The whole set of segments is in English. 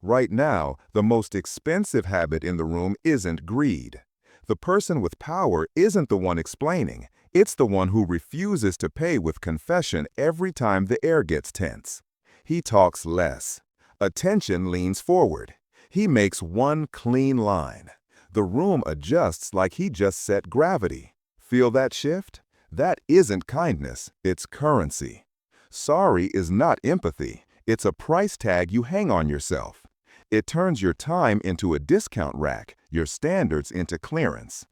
Right now, the most expensive habit in the room isn't greed. The person with power isn't the one explaining, it's the one who refuses to pay with confession every time the air gets tense. He talks less. Attention leans forward. He makes one clean line. The room adjusts like he just set gravity. Feel that shift? That isn't kindness, it's currency. Sorry is not empathy, it's a price tag you hang on yourself. It turns your time into a discount rack, your standards into clearance.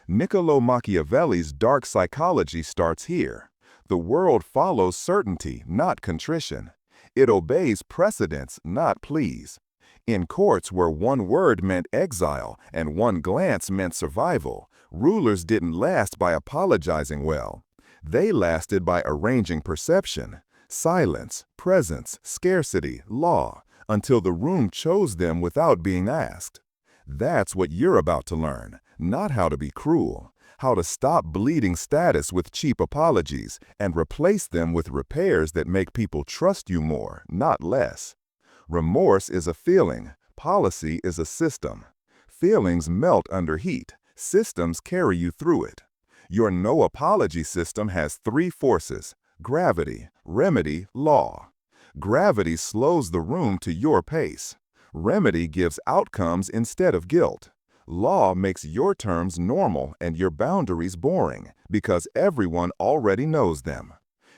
Niccolo Machiavelli's dark psychology starts here. The world follows certainty, not contrition. It obeys precedents, not pleas. In courts where one word meant exile and one glance meant survival, rulers didn't last by apologizing well. They lasted by arranging perception, silence, presence, scarcity, law, until the room chose them without being asked. That's what you're about to learn, not how to be cruel, how to stop bleeding status with cheap apologies and replace them with repairs that make people trust you more, not less. Remorse is a feeling, policy is a system. Feelings melt under heat, systems carry you through it. Your no apology system has three forces: gravity, remedy, law. Gravity slows the room to your pace. Remedy gives outcomes instead of guilt. Law makes your terms normal and your boundaries boring because everyone already knows them.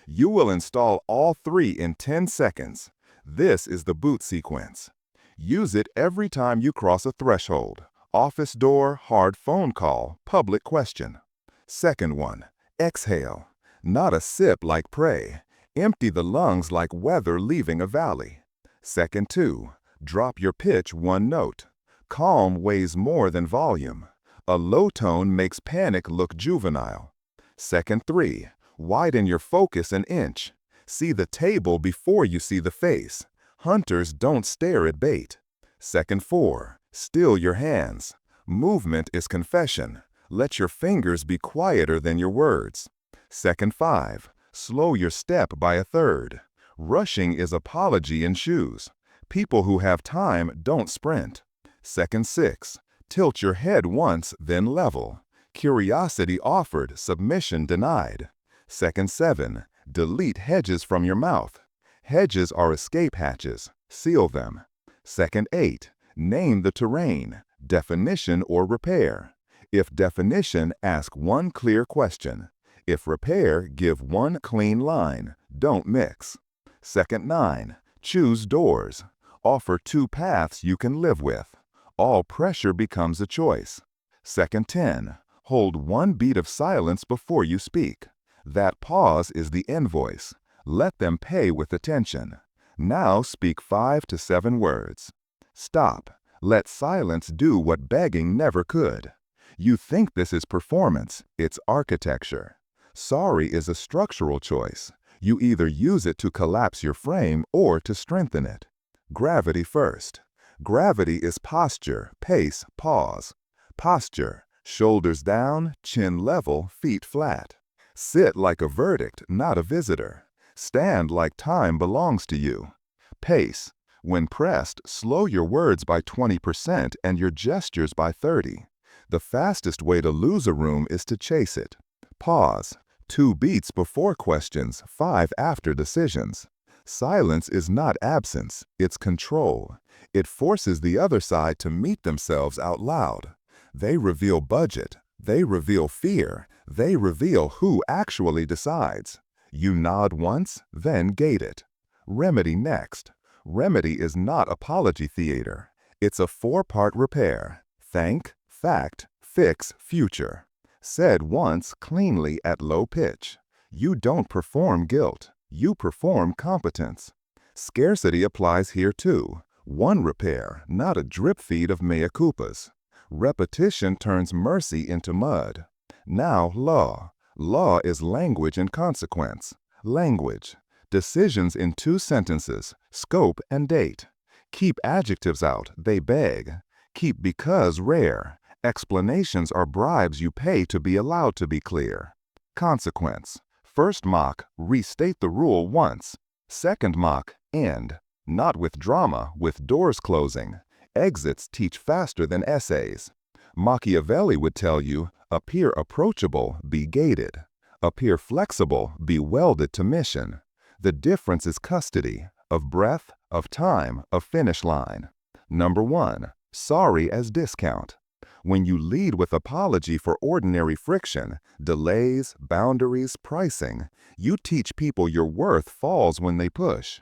You will install all three in 10 seconds. This is the boot sequence. Use it every time you cross a threshold: office door, hard phone call, public question. Second one, exhale. Not a sip like pray. Empty the lungs like weather leaving a valley. Second two, drop your pitch one note. Calm weighs more than volume. A low tone makes panic look juvenile. Second three, widen your focus an inch. See the table before you see the face. Hunters don't stare at bait. Second four, still your hands. Movement is confession. Let your fingers be quieter than your words. Second five, slow your step by a third. Rushing is apology in shoes. People who have time don't sprint. Second six, tilt your head once, then level. Curiosity offered, submission denied. Second seven, delete hedges from your mouth. Hedges are escape hatches. Seal them. Second eight, name the terrain, definition or repair. If definition, ask one clear question. If repair, give one clean line. Don't mix. Second nine, choose doors. Offer two paths you can live with. All pressure becomes a choice. Second 10, hold one beat of silence before you speak. That pause is the invoice. Let them pay with attention. Now speak 5 to 7 words. Stop. Let silence do what begging never could. You think this is performance, it's architecture. Sorry is a structural choice. You either use it to collapse your frame or to strengthen it. Gravity first. Gravity is posture, pace, pause. Posture, shoulders down, chin level, feet flat. Sit like a verdict, not a visitor. Stand like time belongs to you. Pace. When pressed, slow your words by 20% and your gestures by 30%. The fastest way to lose a room is to chase it. Pause. 2 beats before questions, 5 after decisions. Silence is not absence, it's control. It forces the other side to meet themselves out loud. They reveal budget, they reveal fear, they reveal who actually decides. You nod once, then gate it. Remedy next. Remedy is not apology theater. It's a 4-part repair. Thank, fact, fix, future. Said once cleanly at low pitch. You don't perform guilt. You perform competence. Scarcity applies here too. One repair, not a drip feed of mea culpas. Repetition turns mercy into mud. Now law. Law is language and consequence. Language. Decisions in 2 sentences, scope and date. Keep adjectives out, they beg. Keep because rare. Explanations are bribes you pay to be allowed to be clear. Consequence. First mock, restate the rule once. Second mock, end. Not with drama, with doors closing. Exits teach faster than essays. Machiavelli would tell you, appear approachable, be gated. Appear flexible, be welded to mission. The difference is custody, of breath, of time, of finish line. Number 1. Sorry as discount. When you lead with apology for ordinary friction, delays, boundaries, pricing, you teach people your worth falls when they push.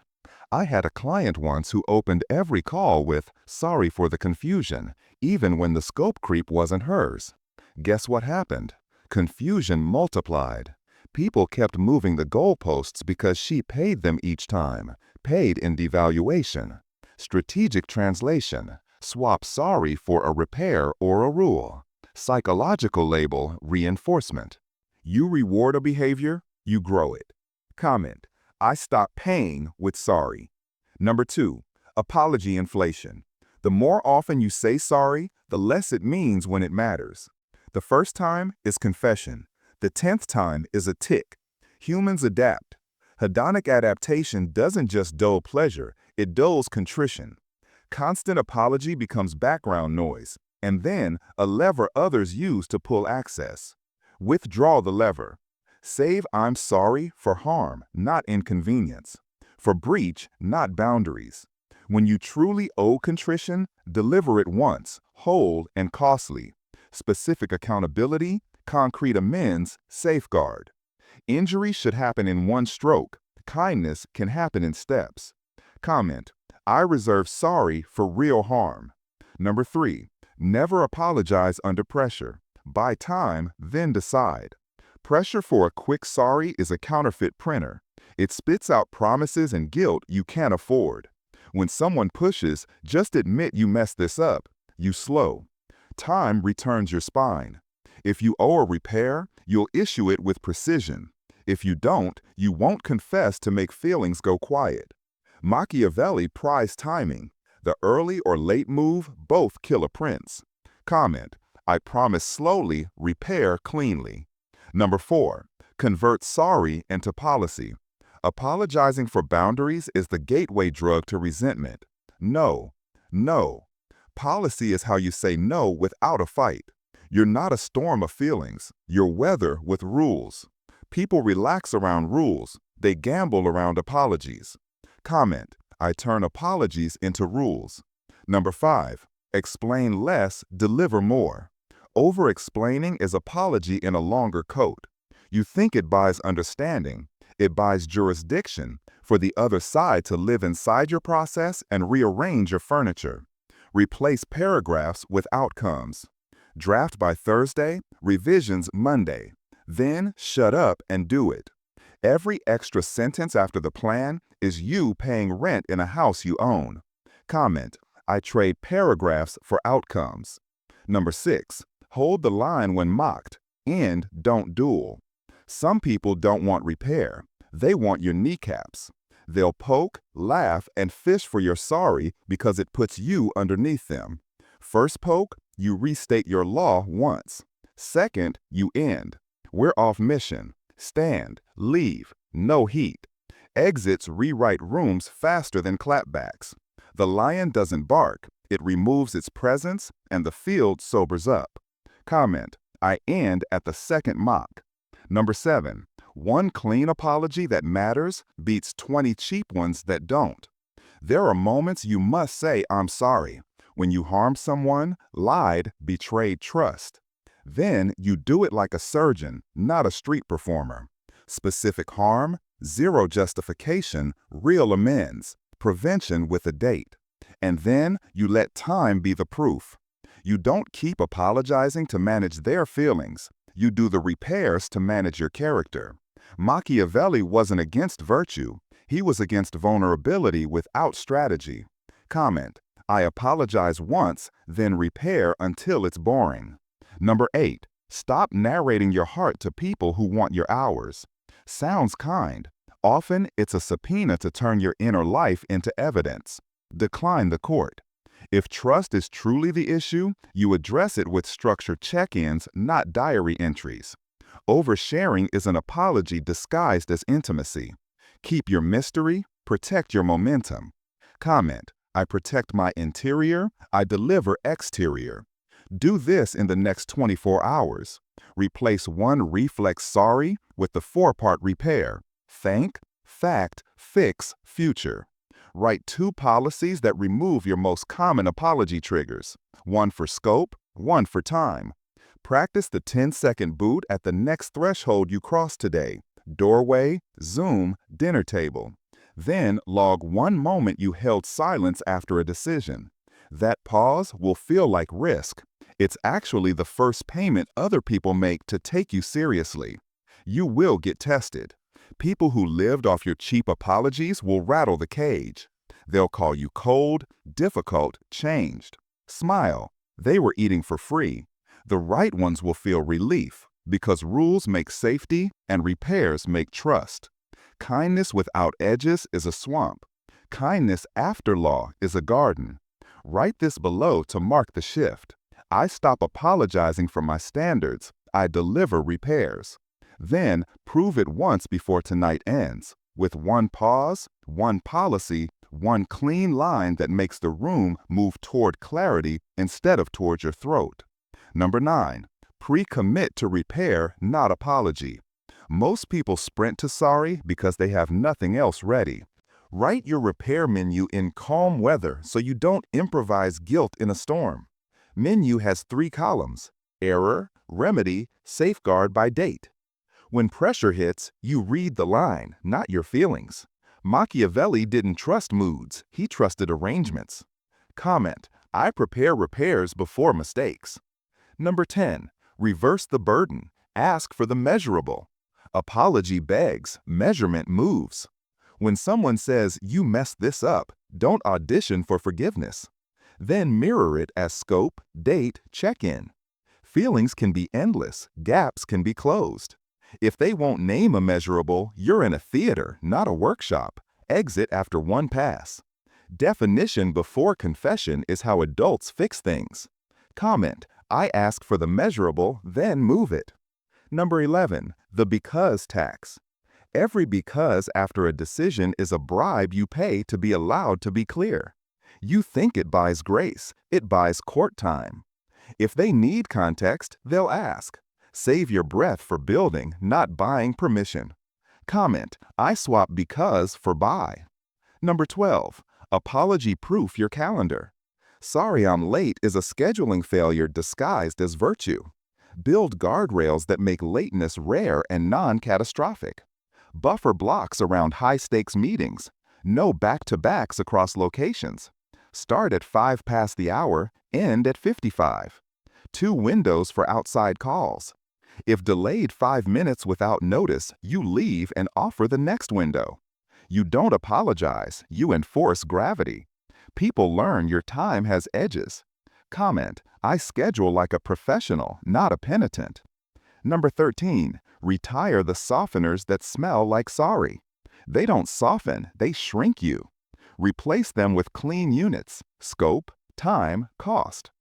I had a client once who opened every call with, "Sorry for the confusion," even when the scope creep wasn't hers. Guess what happened? Confusion multiplied. People kept moving the goalposts because she paid them each time, paid in devaluation. Strategic translation: swap sorry for a repair or a rule. Psychological label: reinforcement. You reward a behavior, you grow it. Comment: I stop paying with sorry. Number 2, apology inflation. The more often you say sorry, the less it means when it matters. The first time is confession. The 10th time is a tick. Humans adapt. Hedonic adaptation doesn't just dull pleasure, it dulls contrition. Constant apology becomes background noise, and then a lever others use to pull access. Withdraw the lever. Save "I'm sorry" for harm, not inconvenience. For breach, not boundaries. When you truly owe contrition, deliver it once, whole and costly. Specific accountability, concrete amends, safeguard. Injury should happen in one stroke. Kindness can happen in steps. Comment: I reserve sorry for real harm. Number 3, never apologize under pressure. Buy time, then decide. Pressure for a quick sorry is a counterfeit printer. It spits out promises and guilt you can't afford. When someone pushes, just admit you messed this up. You slow. Time returns your spine. If you owe a repair, you'll issue it with precision. If you don't, you won't confess to make feelings go quiet. Machiavelli prized timing. The early or late move both kill a prince. Comment: I promise slowly, repair cleanly. Number 4, convert sorry into policy. Apologizing for boundaries is the gateway drug to resentment. No, no. Policy is how you say no without a fight. You're not a storm of feelings. You're weather with rules. People relax around rules. They gamble around apologies. Comment: I turn apologies into rules. Number 5, explain less, deliver more. Over-explaining is apology in a longer coat. You think it buys understanding. It buys jurisdiction for the other side to live inside your process and rearrange your furniture. Replace paragraphs with outcomes. Draft by Thursday, revisions Monday. Then shut up and do it. Every extra sentence after the plan is you paying rent in a house you own. Comment: I trade paragraphs for outcomes. Number 6, hold the line when mocked. End, don't duel. Some people don't want repair. They want your kneecaps. They'll poke, laugh, and fish for your sorry because it puts you underneath them. First poke, you restate your law once. Second, you end. We're off mission. Stand, leave, no heat. Exits rewrite rooms faster than clapbacks. The lion doesn't bark. It removes its presence, and the field sobers up. Comment: I end at the second mock. Number 7, one clean apology that matters beats 20 cheap ones that don't. There are moments you must say "I'm sorry." When you harmed someone, lied, betrayed trust. Then you do it like a surgeon, not a street performer. Specific harm, zero justification, real amends, prevention with a date. And then you let time be the proof. You don't keep apologizing to manage their feelings. You do the repairs to manage your character. Machiavelli wasn't against virtue. He was against vulnerability without strategy. Comment: I apologize once, then repair until it's boring. Number 8, stop narrating your heart to people who want your hours. Sounds kind. Often it's a subpoena to turn your inner life into evidence. Decline the court. If trust is truly the issue, you address it with structured check-ins, not diary entries. Oversharing is an apology disguised as intimacy. Keep your mystery, protect your momentum. Comment, I protect my interior, I deliver exterior. Do this in the next 24 hours. Replace one reflex sorry with the four-part repair. Thank, fact, fix, future. Write 2 policies that remove your most common apology triggers. One for scope, one for time. Practice the 10-second boot at the next threshold you cross today. Doorway, Zoom, dinner table. Then log 1 moment you held silence after a decision. That pause will feel like risk. It's actually the first payment other people make to take you seriously. You will get tested. People who lived off your cheap apologies will rattle the cage. They'll call you cold, difficult, changed. Smile. They were eating for free. The right ones will feel relief, because rules make safety and repairs make trust. Kindness without edges is a swamp. Kindness after law is a garden. Write this below to mark the shift. I stop apologizing for my standards. I deliver repairs. Then prove it once before tonight ends, with 1 pause, 1 policy, 1 clean line that makes the room move toward clarity instead of toward your throat. Number 9, pre-commit to repair, not apology. Most people sprint to sorry because they have nothing else ready. Write your repair menu in calm weather so you don't improvise guilt in a storm. Menu has 3 columns: error, remedy, safeguard by date. When pressure hits, you read the line, not your feelings. Machiavelli didn't trust moods, he trusted arrangements. Comment, I prepare repairs before mistakes. Number 10, reverse the burden. Ask for the measurable. Apology begs, measurement moves. When someone says, you messed this up, don't audition for forgiveness. Then mirror it as scope, date, check-in. Feelings can be endless, gaps can be closed. If they won't name a measurable, you're in a theater, not a workshop. Exit after 1 pass. Definition before confession is how adults fix things. Comment, I ask for the measurable, then move it. Number 11, the because tax. Every because after a decision is a bribe you pay to be allowed to be clear. You think it buys grace, it buys court time. If they need context, they'll ask. Save your breath for building, not buying permission. Comment, I swap because for buy. Number 12, apology-proof your calendar. Sorry I'm late is a scheduling failure disguised as virtue. Build guardrails that make lateness rare and non-catastrophic. Buffer blocks around high-stakes meetings. No back-to-backs across locations. Start at 5 past the hour, end at 55. 2 windows for outside calls. If delayed 5 minutes without notice, you leave and offer the next window. You don't apologize, you enforce gravity. People learn your time has edges. Comment, I schedule like a professional, not a penitent. Number 13, retire the softeners that smell like sorry. They don't soften, they shrink you. Replace them with clean units, scope, time, cost.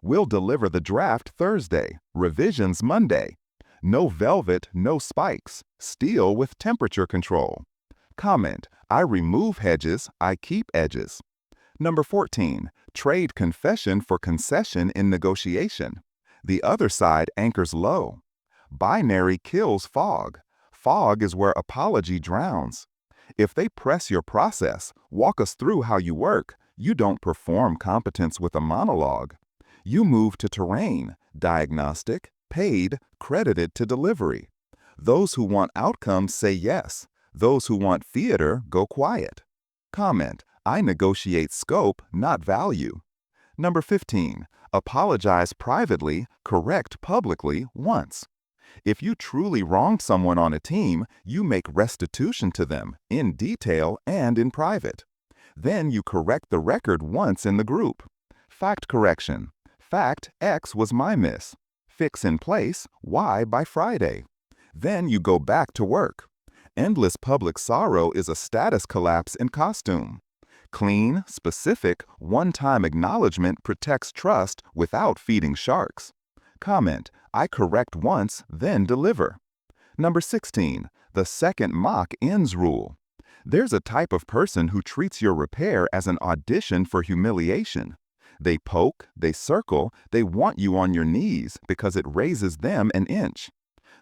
We'll deliver the draft Thursday, revisions Monday. No velvet, no spikes. Steel with temperature control. Comment, I remove hedges, I keep edges. Number 14, trade confession for concession in negotiation. The other side anchors low. Binary kills fog. Fog is where apology drowns. If they press your process, walk us through how you work, you don't perform competence with a monologue. You move to terrain, diagnostic, paid, credited to delivery. Those who want outcomes say yes. Those who want theater go quiet. Comment, I negotiate scope, not value. Number 15, apologize privately, correct publicly once. If you truly wronged someone on a team, you make restitution to them, in detail and in private. Then you correct the record once in the group. Fact correction. Fact, X was my miss. Fix in place, Y by Friday. Then you go back to work. Endless public sorrow is a status collapse in costume. Clean, specific, one-time acknowledgement protects trust without feeding sharks. Comment, I correct once, then deliver. Number 16, the second mock ends rule. There's a type of person who treats your repair as an audition for humiliation. They poke, they circle, they want you on your knees because it raises them an inch.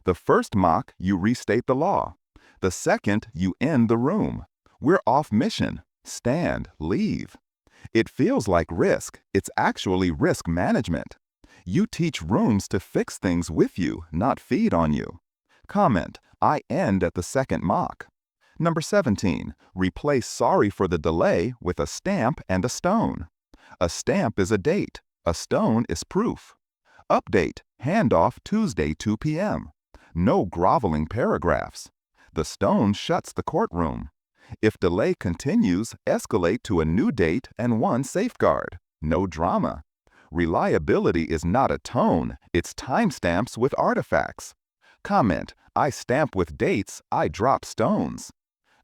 The first mock, you restate the law. The second, you end the room. We're off mission. Stand, leave. It feels like risk. It's actually risk management. You teach rooms to fix things with you, not feed on you. Comment, I end at the second mock. Number 17, replace sorry for the delay with a stamp and a stone. A stamp is a date. A stone is proof. Update, handoff Tuesday 2 p.m. No groveling paragraphs. The stone shuts the courtroom. If delay continues, escalate to a new date and one safeguard. No drama. Reliability is not a tone, it's timestamps with artifacts. Comment, I stamp with dates, I drop stones.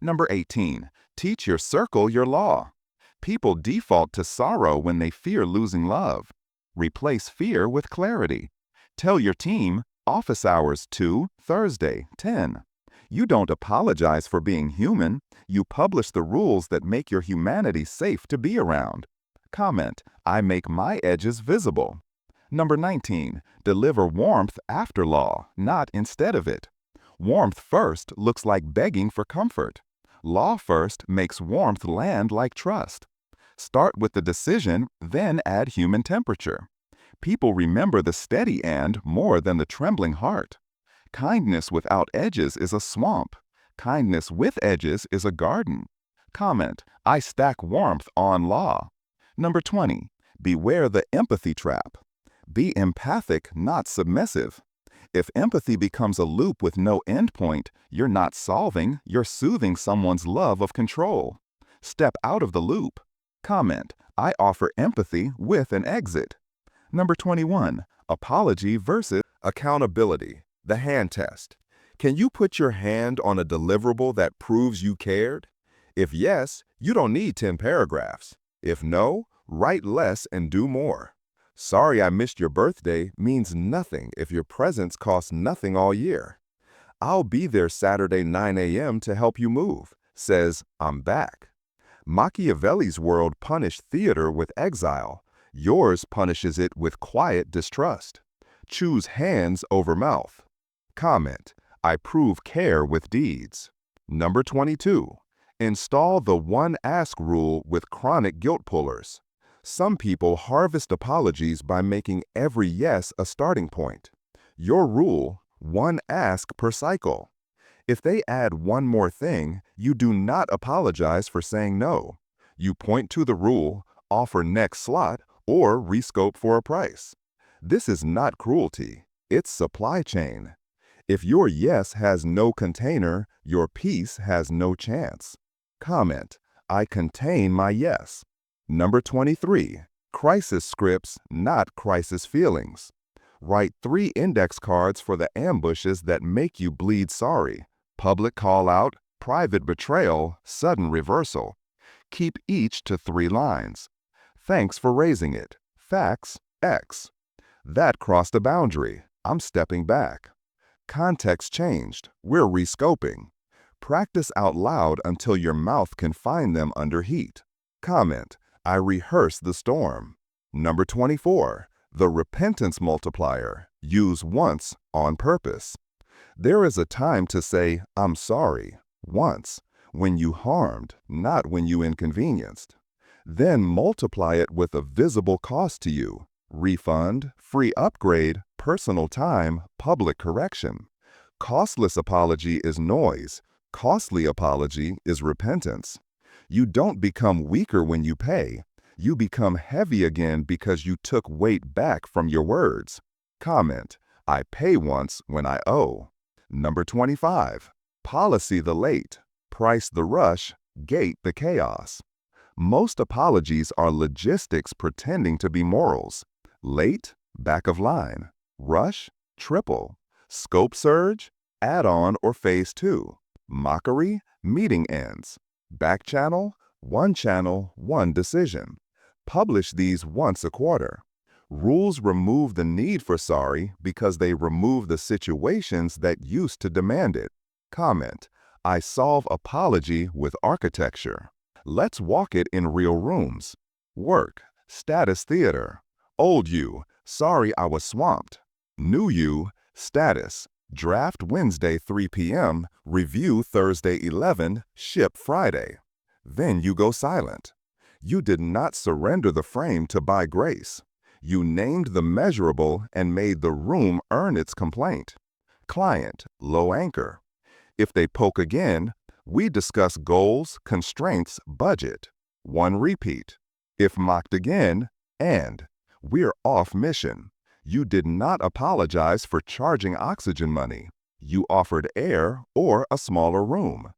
Number 18, teach your circle your law. People default to sorrow when they fear losing love. Replace fear with clarity. Tell your team, office hours 2, Thursday, 10. You don't apologize for being human. You publish the rules that make your humanity safe to be around. Comment, I make my edges visible. Number 19, deliver warmth after law, not instead of it. Warmth first looks like begging for comfort. Law first makes warmth land like trust. Start with the decision, then add human temperature. People remember the steady and more than the trembling heart. Kindness without edges is a swamp. Kindness with edges is a garden. Comment, I stack warmth on law. Number 20, beware the empathy trap. Be empathic, not submissive. If empathy becomes a loop with no endpoint, you're not solving, you're soothing someone's love of control. Step out of the loop. Comment, I offer empathy with an exit. Number 21, apology versus accountability, the hand test. Can you put your hand on a deliverable that proves you cared? If yes, you don't need 10 paragraphs. If no, write less and do more. Sorry I missed your birthday means nothing if your presence costs nothing all year. I'll be there Saturday 9 a.m. to help you move, says I'm back. Machiavelli's world punished theater with exile. Yours punishes it with quiet distrust. Choose hands over mouth. Comment, I prove care with deeds. Number 22, install the one ask rule with chronic guilt pullers. Some people harvest apologies by making every yes a starting point. Your rule, one ask per cycle. If they add one more thing, you do not apologize for saying no. You point to the rule, offer next slot, or rescope for a price. This is not cruelty, it's supply chain. If your yes has no container, your peace has no chance. Comment, I contain my yes. Number 23, crisis scripts, not crisis feelings. Write 3 index cards for the ambushes that make you bleed sorry. Public call-out, private betrayal, sudden reversal. Keep each to 3 lines. Thanks for raising it. Facts, X. That crossed a boundary. I'm stepping back. Context changed. We're rescoping. Practice out loud until your mouth can find them under heat. Comment, I rehearse the storm. Number 24, the repentance multiplier. Use once on purpose. There is a time to say, I'm sorry, once, when you harmed, not when you inconvenienced. Then multiply it with a visible cost to you. Refund, free upgrade, personal time, public correction. Costless apology is noise. Costly apology is repentance. You don't become weaker when you pay. You become heavy again because you took weight back from your words. Comment, I pay once when I owe. Number 25, policy the late, price the rush, gate the chaos. Most apologies are logistics pretending to be morals. Late, back of line. Rush, triple. Scope surge, add-on or phase 2. Mockery, meeting ends. Back channel, one decision. Publish these once a quarter. Rules remove the need for sorry because they remove the situations that used to demand it. Comment, I solve apology with architecture. Let's walk it in real rooms. Work, status theater. Old you, sorry I was swamped. New you, status, draft Wednesday 3 p.m., review Thursday 11, ship Friday. Then you go silent. You did not surrender the frame to buy grace. You named the measurable and made the room earn its complaint. Client, low anchor. If they poke again, we discuss goals, constraints, budget. One repeat. If mocked again, and we're off mission. You did not apologize for charging oxygen money. You offered air or a smaller room.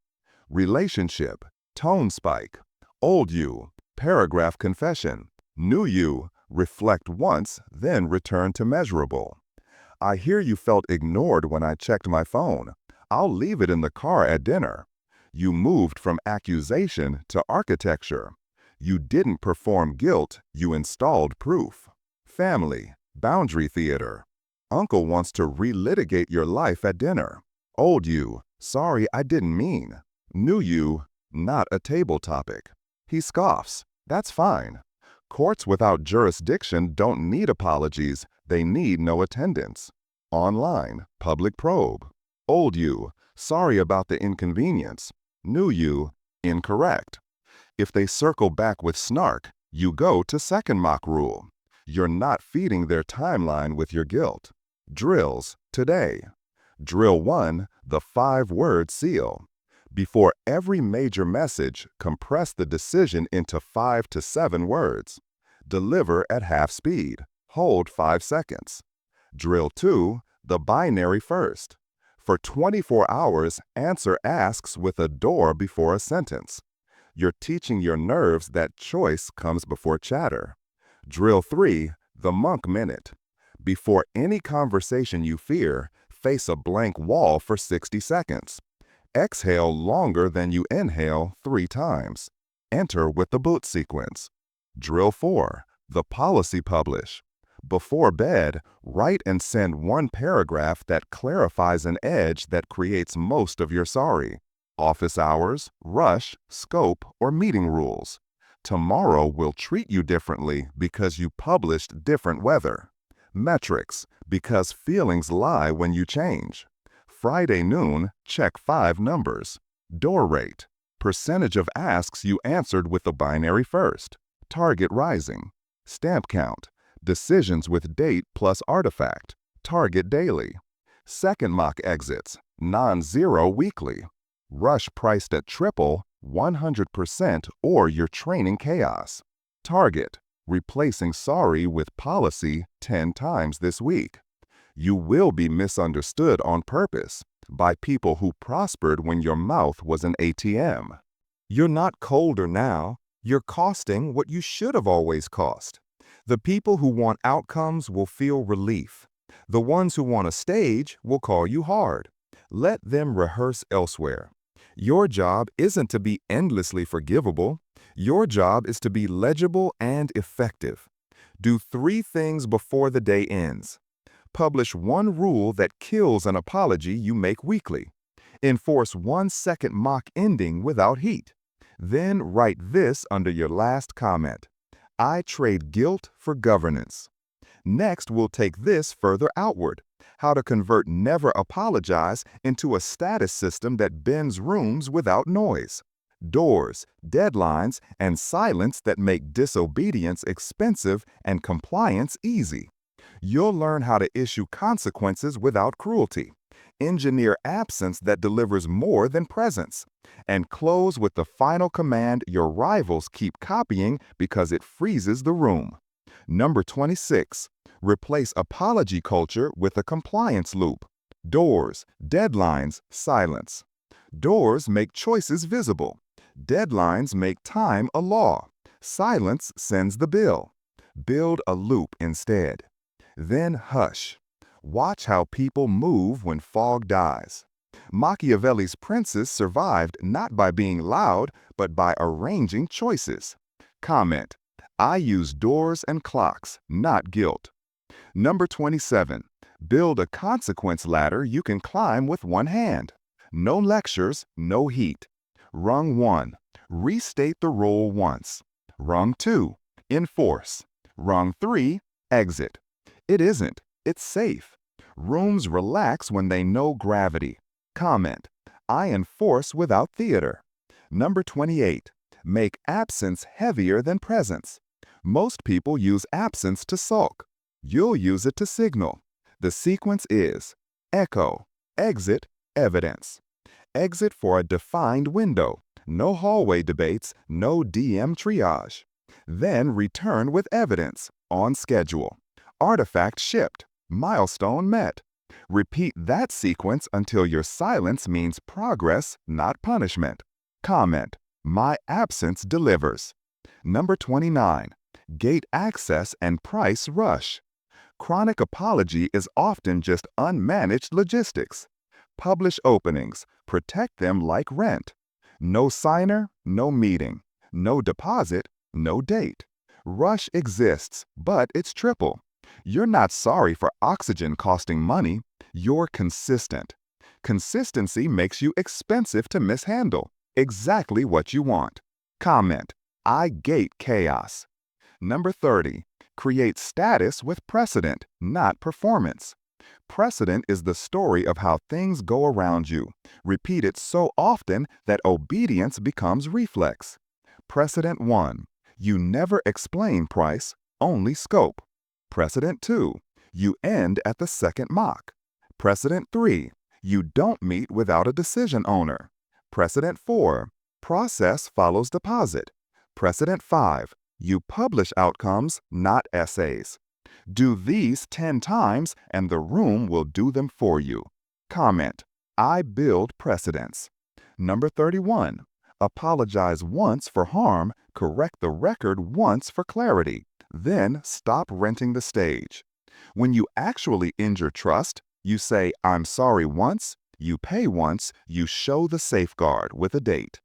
Relationship, tone spike. Old you, paragraph confession. New you, reflect once, then return to measurable. I hear you felt ignored when I checked my phone. I'll leave it in the car at dinner. You moved from accusation to architecture. You didn't perform guilt, you installed proof. Family, boundary theater. Uncle wants to relitigate your life at dinner. Old you, sorry I didn't mean. New you, not a table topic. He scoffs, that's fine. Courts without jurisdiction don't need apologies, they need no attendance. Online, public probe. Old you, sorry about the inconvenience. New you, incorrect. If they circle back with snark, you go to second mock rule. You're not feeding their timeline with your guilt. Drills, today. Drill 1, the 5-word seal. Before every major message, compress the decision into 5 to 7 words. Deliver at half speed. Hold 5 seconds. Drill 2, the binary first. For 24 hours, answer asks with a door before a sentence. You're teaching your nerves that choice comes before chatter. Drill 3, the monk minute. Before any conversation you fear, face a blank wall for 60 seconds. Exhale longer than you inhale 3 times. Enter with the boot sequence. Drill 4, the policy publish. Before bed, write and send one paragraph that clarifies an edge that creates most of your sorry. Office hours, rush, scope, or meeting rules. Tomorrow will treat you differently because you published different weather. Metrics, because feelings lie when you change. Friday noon, check 5 numbers. Door rate, percentage of asks you answered with the binary first. Target rising. Stamp count, decisions with date plus artifact. Target daily. Second mock exits, non-zero weekly. Rush priced at triple, 100% or you're training chaos. Target, replacing sorry with policy 10 times this week. You will be misunderstood on purpose by people who prospered when your mouth was an ATM. You're not colder now, you're costing what you should have always cost. The people who want outcomes will feel relief. The ones who want a stage will call you hard. Let them rehearse elsewhere. Your job isn't to be endlessly forgivable. Your job is to be legible and effective. Do 3 things before the day ends. Publish 1 rule that kills an apology you make weekly. Enforce 1 second mock ending without heat. Then write this under your last comment. I trade guilt for governance. Next, we'll take this further outward. How to convert never apologize into a status system that bends rooms without noise. Doors, deadlines, and silence that make disobedience expensive and compliance easy. You'll learn how to issue consequences without cruelty. Engineer absence that delivers more than presence. And close with the final command your rivals keep copying because it freezes the room. Number 26. Replace apology culture with a compliance loop. Doors, deadlines, silence. Doors make choices visible. Deadlines make time a law. Silence sends the bill. Build a loop instead. Then hush. Watch how people move when fog dies. Machiavelli's princes survived not by being loud, but by arranging choices. Comment. I use doors and clocks, not guilt. Number 27. Build a consequence ladder you can climb with one hand. No lectures, no heat. Rung 1. Restate the rule once. Rung 2. Enforce. Rung 3. Exit. It isn't. It's safe. Rooms relax when they know gravity. Comment. I enforce without theater. Number 28. Make absence heavier than presence. Most people use absence to sulk. You'll use it to signal. The sequence is echo, exit, evidence. Exit for a defined window. No hallway debates, no DM triage. Then return with evidence, on schedule. Artifact shipped, milestone met. Repeat that sequence until your silence means progress, not punishment. Comment. My absence delivers. Number 29. Gate access and price rush. Chronic apology is often just unmanaged logistics. Publish openings. Protect them like rent. No signer, no meeting. No deposit, no date. Rush exists, but it's triple. You're not sorry for oxygen costing money. You're consistent. Consistency makes you expensive to mishandle. Exactly what you want. Comment. I gate chaos. Number 30. Create status with precedent, not performance. Precedent is the story of how things go around you. Repeat it so often that obedience becomes reflex. Precedent 1. You never explain price, only scope. Precedent 2. You end at the second mock. Precedent 3. You don't meet without a decision owner. Precedent 4. Process follows deposit. Precedent 5. You publish outcomes, not essays. Do these 10 times and the room will do them for you. Comment. I build precedents. Number 31. Apologize once for harm, correct the record once for clarity. Then stop renting the stage. When you actually injure trust, you say, I'm sorry once, you pay once, you show the safeguard with a date.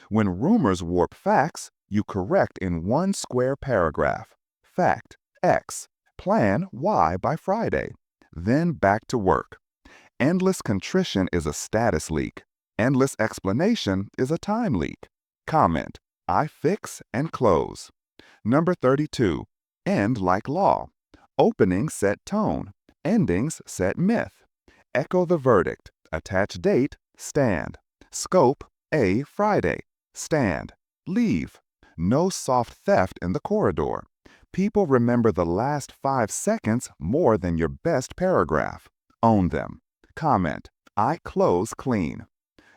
When rumors warp facts, you correct in one square paragraph. Fact X. Plan Y by Friday. Then back to work. Endless contrition is a status leak. Endless explanation is a time leak. Comment. I fix and close. Number 32. End like law. Openings set tone. Endings set myth. Echo the verdict. Attach date. Stand. Scope. A. Friday. Stand. Leave. No soft theft in the corridor. People remember the last 5 seconds more than your best paragraph. Own them. Comment. I close clean.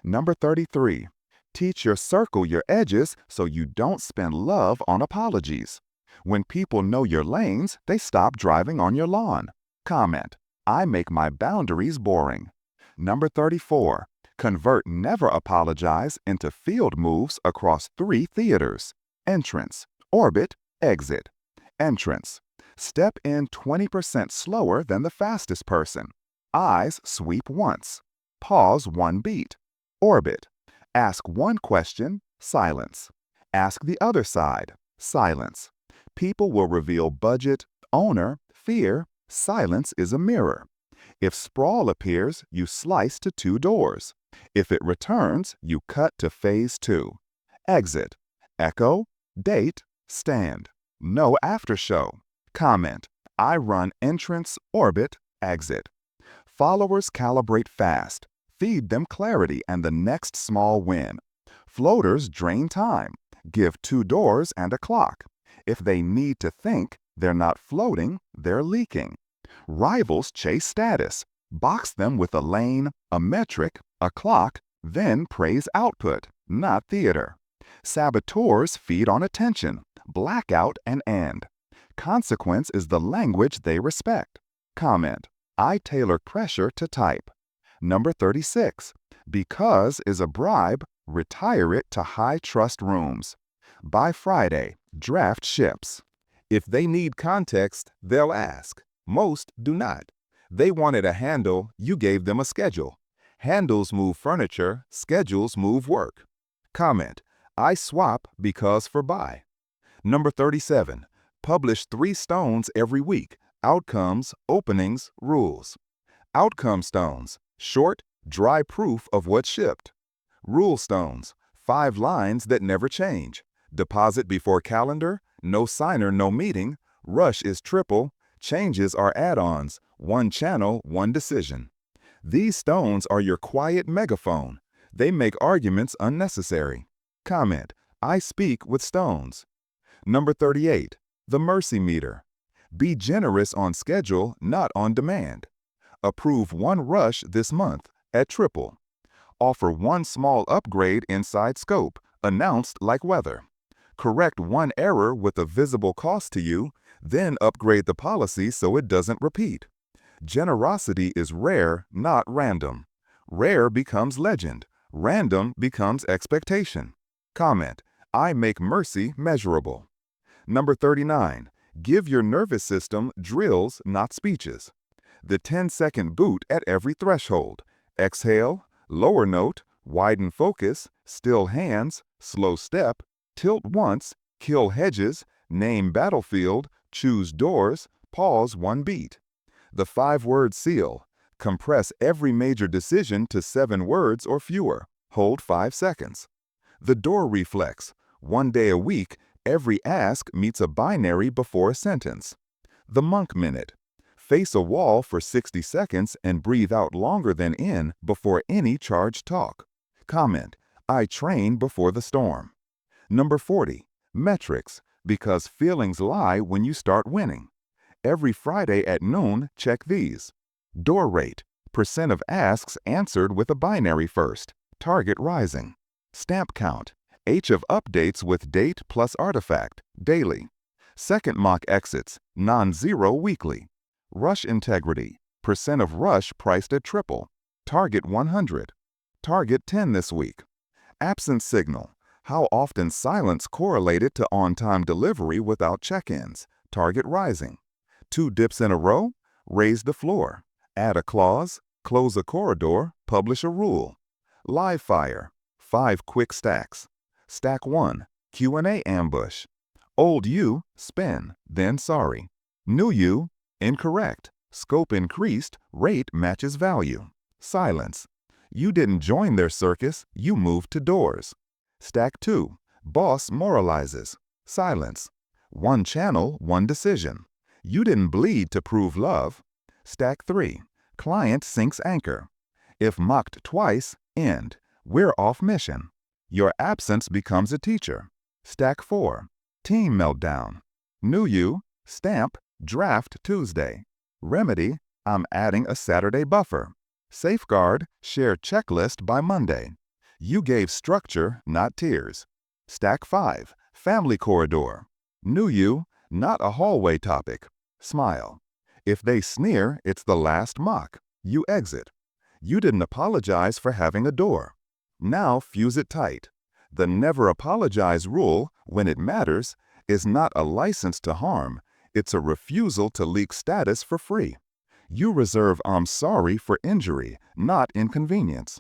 Number 33. Teach your circle your edges so you don't spend love on apologies. When people know your lanes, they stop driving on your lawn. Comment. I make my boundaries boring. Number 34. Convert never apologize into field moves across 3 theaters. Entrance. Orbit. Exit. Entrance. Step in 20% slower than the fastest person. Eyes sweep once. Pause 1 beat. Orbit. Ask 1 question. Silence. Ask the other side. Silence. People will reveal budget, owner, fear. Silence is a mirror. If sprawl appears, you slice to 2 doors. If it returns, you cut to phase 2. Exit. Echo. Date. Stand. No after show. Comment. I run entrance, orbit, exit. Followers calibrate fast. Feed them clarity and the next small win. Floaters drain time. Give 2 doors and a clock. If they need to think, they're not floating, they're leaking. Rivals chase status. Box them with a lane, a metric, a clock, then praise output, not theater. Saboteurs feed on attention. Blackout and end. Consequence is the language they respect. Comment. I tailor pressure to type. Number 36. Because is a bribe, retire it to high-trust rooms. By Friday, draft ships. If they need context, they'll ask. Most do not. They wanted a handle, you gave them a schedule. Handles move furniture, schedules move work. Comment. I swap because for buy. Number 37. Publish 3 stones every week. Outcomes, openings, rules. Outcome stones. Short, Dry proof of what shipped. Rule stones, 5 lines that never change. Deposit before calendar, no signer, no meeting. Rush is triple, changes are add-ons, 1 channel, 1 decision. These stones are your quiet megaphone. They make arguments unnecessary. Comment, I speak with stones. Number 38, the mercy meter. Be generous on schedule, not on demand. Approve 1 rush this month at triple. Offer 1 small upgrade inside scope, announced like weather. Correct 1 error with a visible cost to you, then upgrade the policy so it doesn't repeat. Generosity is rare, not random. Rare becomes legend. Random becomes expectation. Comment, I make mercy measurable. Number 39, give your nervous system drills, not speeches. The 10-second boot at every threshold. Exhale, lower note, widen focus, still hands, slow step, tilt once, kill hedges, name battlefield, choose doors, pause 1 beat. The 5-word seal. Compress every major decision to 7 words or fewer. Hold 5 seconds. The door reflex. 1 day a week, every ask meets a binary before a sentence. The monk minute. Face a wall for 60 seconds and breathe out longer than in before any charged talk. Comment, I train before the storm. Number 40, metrics, because feelings lie when you start winning. Every Friday at noon, check these. Door rate, percent of asks answered with a binary first, target rising. Stamp count, H of updates with date plus artifact, daily. Second mock exits, non-zero weekly. Rush integrity, percent of rush priced at triple. Target 100. Target 10 this week. Absence signal, how often silence correlated to on-time delivery without check-ins. Target rising. 2 dips in a row, raise the floor. Add a clause, close a corridor, publish a rule. Live fire, 5 quick stacks. Stack 1, Q&A ambush. Old you, spin, then sorry. New you, incorrect. Scope increased, rate matches value. Silence. You didn't join their circus, you moved to doors. Stack 2, boss moralizes. Silence. 1 channel, 1 decision. You didn't bleed to prove love. Stack 3, client sinks anchor. If mocked twice, end. We're off mission. Your absence becomes a teacher. Stack 4, team meltdown. New you, stamp, draft Tuesday. Remedy, I'm adding a Saturday buffer. Safeguard, share checklist by Monday. You gave structure, not tears. Stack 5, family corridor. New you, not a hallway topic. Smile. If they sneer, it's the last mock. You exit. You didn't apologize for having a door. Now fuse it tight. The never apologize rule, when it matters, is not a license to harm. It's a refusal to leak status for free. You reserve I'm sorry for injury, not inconvenience.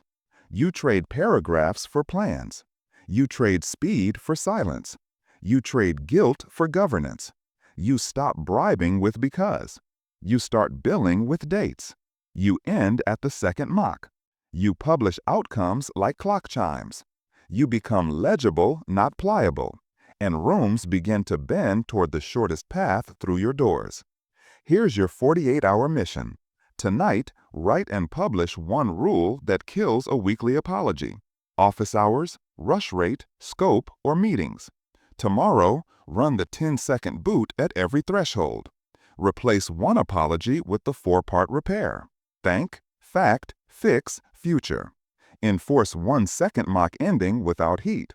You trade paragraphs for plans. You trade speed for silence. You trade guilt for governance. You stop bribing with because. You start billing with dates. You end at the second mock. You publish outcomes like clock chimes. You become legible, not pliable. And rooms begin to bend toward the shortest path through your doors. Here's your 48-hour mission. Tonight, write and publish 1 rule that kills a weekly apology. Office hours, rush rate, scope, or meetings. Tomorrow, run the 10-second boot at every threshold. Replace 1 apology with the 4-part repair. Thank, fact, fix, future. Enforce 1 second mock ending without heat.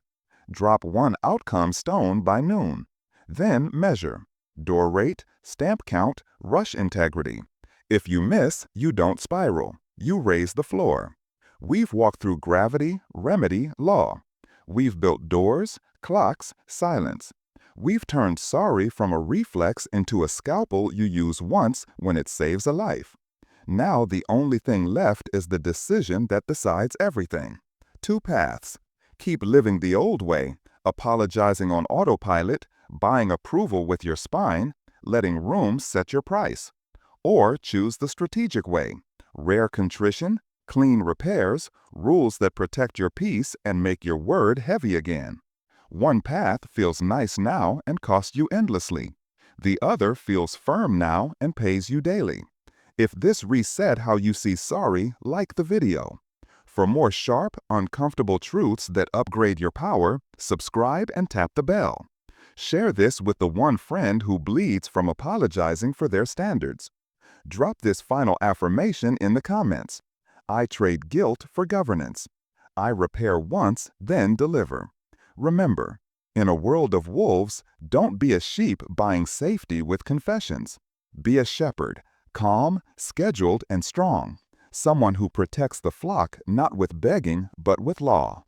Drop 1 outcome stone by noon. Then measure. Door rate, stamp count, rush integrity. If you miss, you don't spiral. You raise the floor. We've walked through gravity, remedy, law. We've built doors, clocks, silence. We've turned sorry from a reflex into a scalpel you use once when it saves a life. Now the only thing left is the decision that decides everything. 2 paths. Keep living the old way, apologizing on autopilot, buying approval with your spine, letting rooms set your price. Or choose the strategic way. Rare contrition, Clean repairs, rules that protect your peace and make your word heavy again. One path feels nice now and costs you endlessly. The other feels firm now and pays you daily. If this reset how you see sorry, like the video. For more sharp, uncomfortable truths that upgrade your power, subscribe and tap the bell. Share this with the one friend who bleeds from apologizing for their standards. Drop this final affirmation in the comments. I trade guilt for governance. I repair once, then deliver. Remember, in a world of wolves, don't be a sheep buying safety with confessions. Be a shepherd, calm, scheduled, and strong. Someone who protects the flock not with begging, but with law.